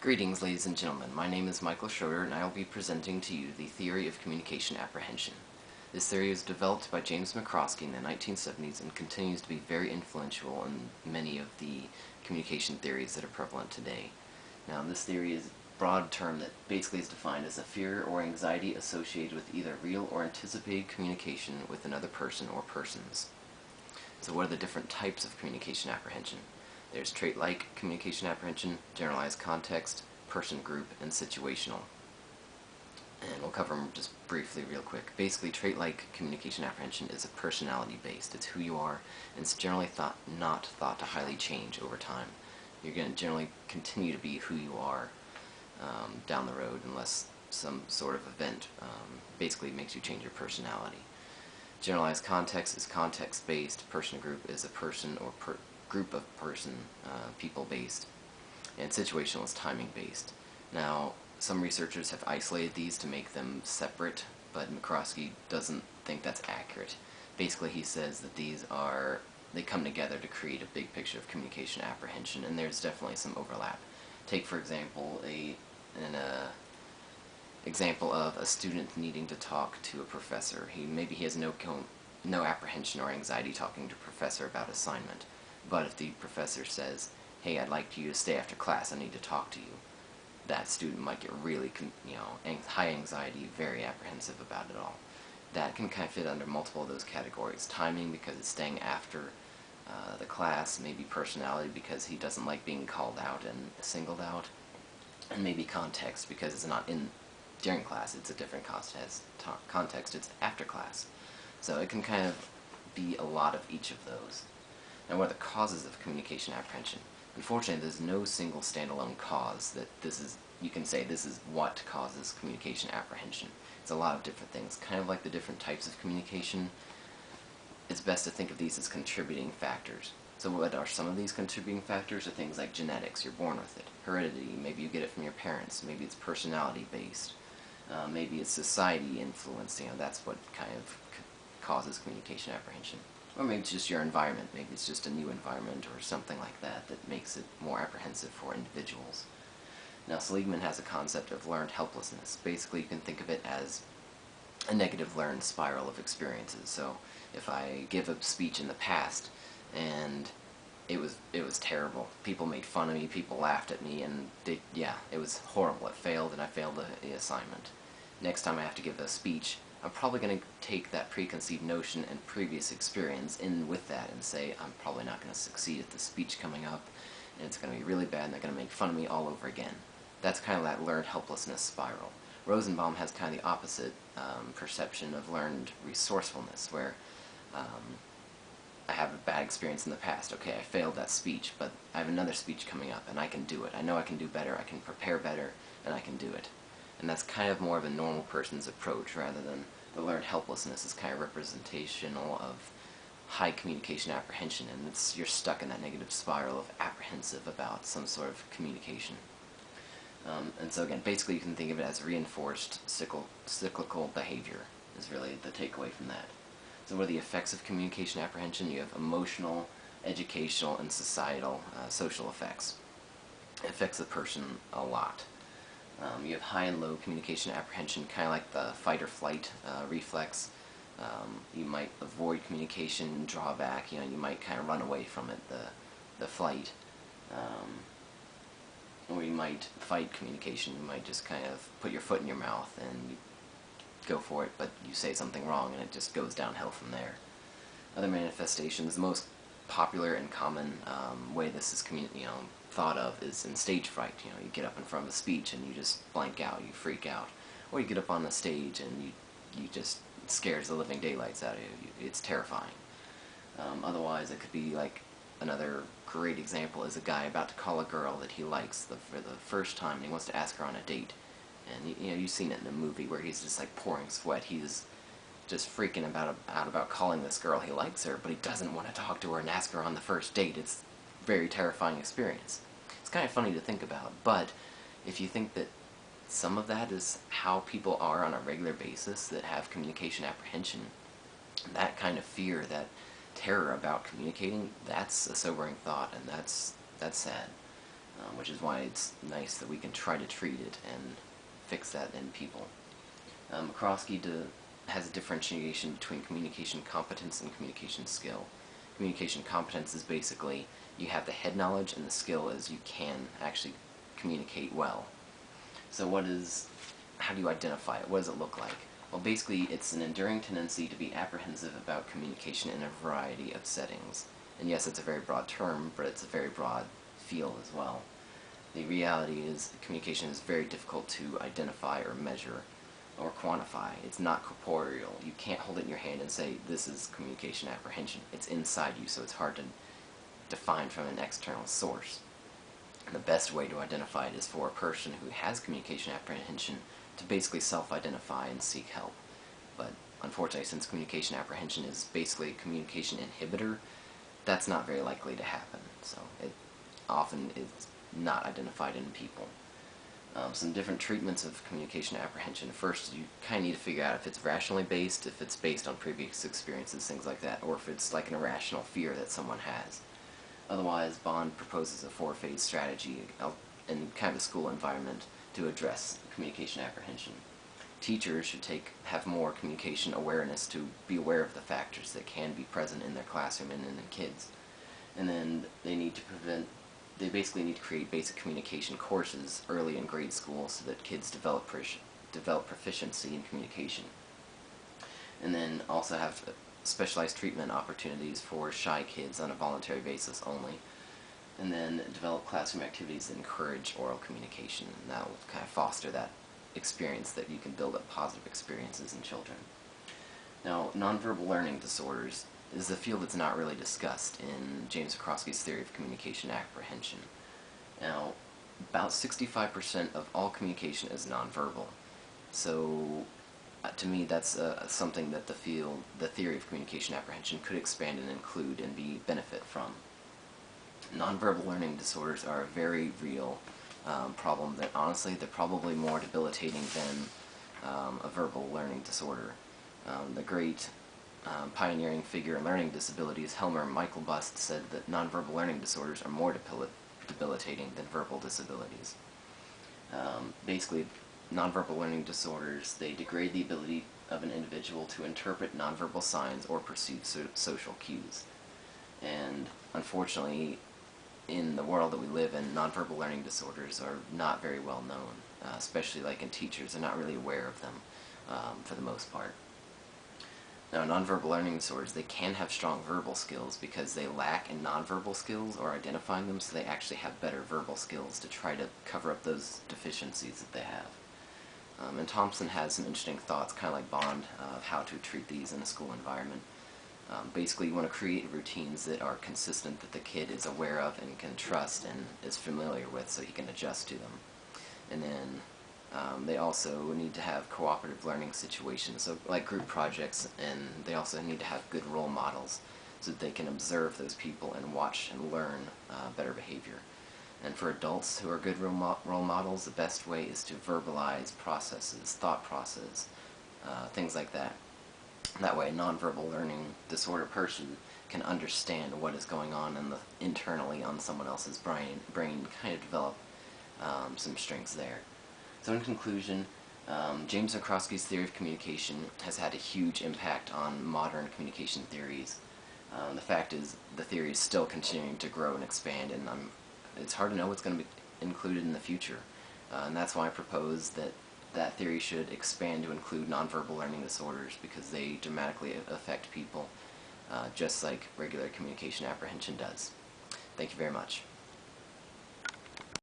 Greetings, ladies and gentlemen. My name is Michael Schroeder, and I will be presenting to you the theory of communication apprehension. This theory was developed by James McCroskey in the 1970s and continues to be very influential in many of the communication theories that are prevalent today. Now, this theory is a broad term that basically is defined as a fear or anxiety associated with either real or anticipated communication with another person or persons. So what are the different types of communication apprehension? There's trait-like communication apprehension, generalized context, person group, and situational. And we'll cover them just briefly real quick. Basically, trait-like communication apprehension is a personality-based. It's who you are, and it's generally not thought to highly change over time. You're going to generally continue to be who you are down the road unless some sort of event basically makes you change your personality. Generalized context is context-based. Person group is a person or group of people-based. And situational is timing-based. Now, some researchers have isolated these to make them separate, but McCroskey doesn't think that's accurate. Basically, he says that they come together to create a big picture of communication apprehension, and there's definitely some overlap. Take, for example, an example of a student needing to talk to a professor. Maybe he has no apprehension or anxiety talking to a professor about assignment, but if the professor says, "Hey, I'd like you to stay after class, I need to talk to you," that student might get really, high anxiety, very apprehensive about it all. That can kind of fit under multiple of those categories. Timing, because it's staying after the class, maybe personality, because he doesn't like being called out and singled out, and maybe context, because it's not during class, it's a different context, it's after class. So it can kind of be a lot of each of those. Now, what are the causes of communication apprehension? Unfortunately, there's no single standalone cause that you can say this is what causes communication apprehension. It's a lot of different things. Kind of like the different types of communication, it's best to think of these as contributing factors. So what are some of these contributing factors? Are things like genetics, you're born with it. Heredity, maybe you get it from your parents. Maybe it's personality-based. Maybe it's society influence, that's what kind of causes communication apprehension. Or maybe it's just your environment. Maybe it's just a new environment or something like that that makes it more apprehensive for individuals. Now, Seligman has a concept of learned helplessness. Basically, you can think of it as a negative learned spiral of experiences. So if I give a speech in the past and it was terrible, people made fun of me, people laughed at me, and it was horrible. It failed, and I failed the assignment. Next time I have to give a speech, I'm probably going to take that preconceived notion and previous experience in with that and say, I'm probably not going to succeed at the speech coming up, and it's going to be really bad, and they're going to make fun of me all over again. That's kind of that learned helplessness spiral. Rosenbaum has kind of the opposite perception of learned resourcefulness, where I have a bad experience in the past. Okay, I failed that speech, but I have another speech coming up, and I can do it. I know I can do better, I can prepare better, and I can do it. And that's kind of more of a normal person's approach, rather than the learned helplessness is kind of representational of high communication apprehension, and you're stuck in that negative spiral of apprehensive about some sort of communication. And so again, basically you can think of it as reinforced cyclical behavior is really the takeaway from that. So what are the effects of communication apprehension? You have emotional, educational, and societal social effects. It affects the person a lot. You have high and low communication apprehension, kind of like the fight or flight reflex. You might avoid communication, draw back, you might kind of run away from it, the flight. Or you might fight communication. You might just kind of put your foot in your mouth and you go for it, but you say something wrong and it just goes downhill from there. Other manifestations, the most popular and common way this is thought of is in stage fright. You get up in front of a speech and you just blank out, you freak out. Or you get up on the stage and you just, it scares the living daylights out of you. It's terrifying. Otherwise, it could be like another great example is a guy about to call a girl that he likes for the first time, and he wants to ask her on a date. And you've seen it in the movie where he's just like pouring sweat. He's just freaking out about calling this girl. He likes her, but he doesn't want to talk to her and ask her on the first date. It's a very terrifying experience. It's kind of funny to think about, but if you think that some of that is how people are on a regular basis that have communication apprehension, that kind of fear, that terror about communicating, that's a sobering thought, and that's sad. which is why it's nice that we can try to treat it and fix that in people. McCroskey has a differentiation between communication competence and communication skill. Communication competence is basically you have the head knowledge, and the skill is you can actually communicate well. So how do you identify it? What does it look like? Well, basically it's an enduring tendency to be apprehensive about communication in a variety of settings. And yes, it's a very broad term, but it's a very broad field as well. The reality is communication is very difficult to identify or measure or quantify. It's not corporeal. You can't hold it in your hand and say, this is communication apprehension. It's inside you, so it's hard to define from an external source. And the best way to identify it is for a person who has communication apprehension to basically self-identify and seek help. But unfortunately, since communication apprehension is basically a communication inhibitor, that's not very likely to happen. So it often is not identified in people. Some different treatments of communication apprehension. First, you kind of need to figure out if it's rationally based, if it's based on previous experiences, things like that, or if it's like an irrational fear that someone has. Otherwise, Bond proposes a 4-phase strategy in kind of a school environment to address communication apprehension. Teachers should have more communication awareness to be aware of the factors that can be present in their classroom and in the kids. And then they basically need to create basic communication courses early in grade school so that kids develop proficiency in communication. And then also have specialized treatment opportunities for shy kids on a voluntary basis only. And then develop classroom activities that encourage oral communication, and that will kind of foster that experience that you can build up positive experiences in children. Now, nonverbal learning disorders is a field that's not really discussed in James McCroskey's theory of communication apprehension. Now, about 65% of all communication is nonverbal. So, to me, that's something that the theory of communication apprehension could expand and include and benefit from. Nonverbal learning disorders are a very real problem that, honestly, they're probably more debilitating than a verbal learning disorder. The great pioneering figure in learning disabilities, Helmer Michaelbust, said that nonverbal learning disorders are more debilitating than verbal disabilities. Basically, nonverbal learning disorders, they degrade the ability of an individual to interpret nonverbal signs or perceive social cues. And unfortunately, in the world that we live in, nonverbal learning disorders are not very well known, especially like in teachers. They're not really aware of them for the most part. Now, nonverbal learning disorders, they can have strong verbal skills because they lack in nonverbal skills or identifying them, so they actually have better verbal skills to try to cover up those deficiencies that they have. And Thompson has some interesting thoughts, kind of like Bond, of how to treat these in a school environment. Basically, you want to create routines that are consistent, that the kid is aware of and can trust and is familiar with, so he can adjust to them. And then they also need to have cooperative learning situations, so like group projects, and they also need to have good role models so that they can observe those people and watch and learn better behavior. And for adults who are good role models, the best way is to verbalize processes, thought process, things like that. That way, a nonverbal learning disorder person can understand what is going on internally on someone else's brain, kind of develop some strengths there. So in conclusion, James McCroskey's theory of communication has had a huge impact on modern communication theories. The fact is, the theory is still continuing to grow and expand, and it's hard to know what's going to be included in the future. And that's why I propose that theory should expand to include nonverbal learning disorders, because they dramatically affect people, just like regular communication apprehension does. Thank you very much.